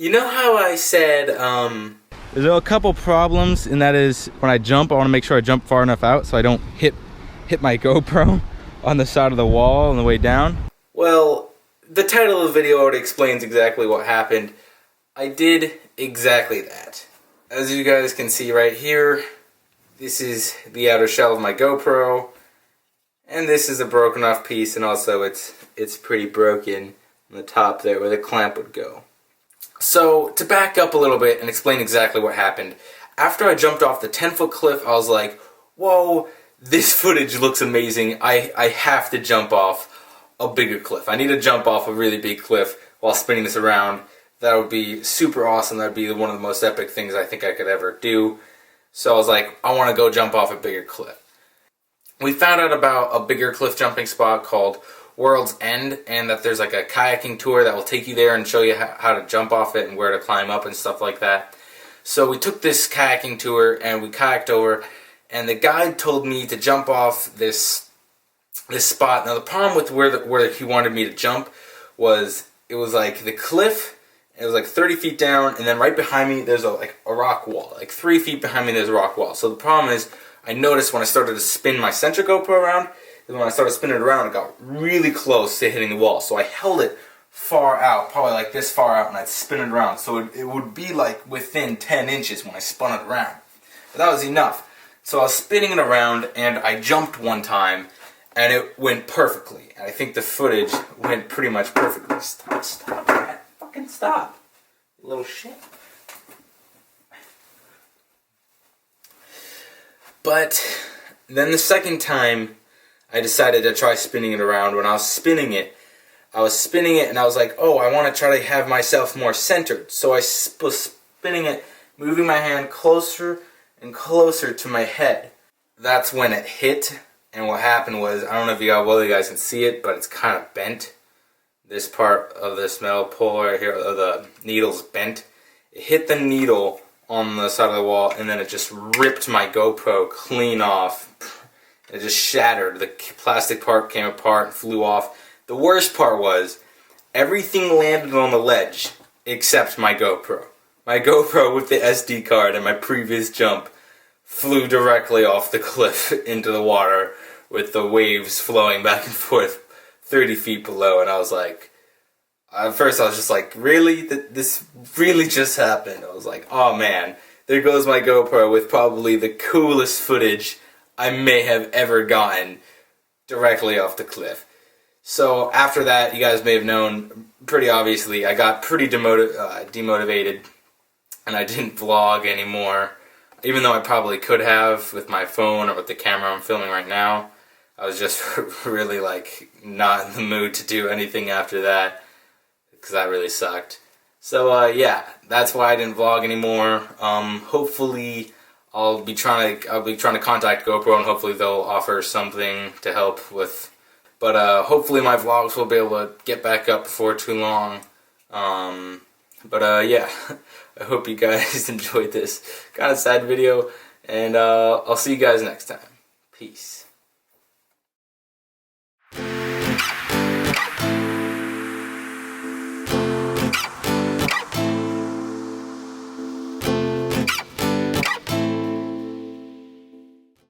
You know how I said, there's a couple problems, and that is when I jump, I want to make sure I jump far enough out so I don't hit my GoPro on the side of the wall on the way down. Well, the title of the video already explains exactly what happened. I did exactly that. As you guys can see right here, this is the outer shell of my GoPro, and this is a broken off piece, and also it's pretty broken on the top there where the clamp would go. So, to back up a little bit and explain exactly what happened, after I jumped off the 10-foot cliff, I was like, whoa, this footage looks amazing. I have to jump off a bigger cliff. I need to jump off a really big cliff while spinning this around. That would be super awesome. That would be one of the most epic things I think I could ever do. So I was like, I want to go jump off a bigger cliff. We found out about a bigger cliff jumping spot called World's End, and that there's like a kayaking tour that will take you there and show you how to jump off it and where to climb up and stuff like that. So we took this kayaking tour and we kayaked over, and the guide told me to jump off this spot. Now the problem with where he wanted me to jump was it was like the cliff. It was like 30 feet down, and then right behind me there's a rock wall. Like 3 feet behind me there's a rock wall. So the problem is, I noticed when I started to spin my center GoPro around, and when I started spinning it around, it got really close to hitting the wall. So I held it far out, probably like this far out, and I'd spin it around. So it would be like within 10 inches when I spun it around. But that was enough. So I was spinning it around, and I jumped one time, and it went perfectly. And I think the footage went pretty much perfectly. Stop, man. Fucking stop. You little shit. But then the second time, I decided to try spinning it around. When I was spinning it and I was like, oh, I want to try to have myself more centered. So I was spinning it, moving my hand closer and closer to my head. That's when it hit, and what happened was, I don't know if you guys can see it, but it's kind of bent. This part of this metal pole right here, of the needle's bent. It hit the needle on the side of the wall, and then it just ripped my GoPro clean off. It just shattered. The plastic part came apart and flew off. The worst part was, everything landed on the ledge except my GoPro. My GoPro with the SD card and my previous jump flew directly off the cliff into the water with the waves flowing back and forth 30 feet below. And I was like, at first I was just like, really? This really just happened? I was like, oh man, there goes my GoPro with probably the coolest footage I may have ever gotten directly off the cliff. So after that, you guys may have known, pretty obviously, I got pretty demotivated, and I didn't vlog anymore. Even though I probably could have with my phone or with the camera I'm filming right now. I was just really like not in the mood to do anything after that, because that really sucked. So yeah, that's why I didn't vlog anymore. Hopefully I'll be trying to contact GoPro, and hopefully they'll offer something to help with. But hopefully my vlogs will be able to get back up before too long. Yeah, I hope you guys enjoyed this kind of sad video, and I'll see you guys next time. Peace.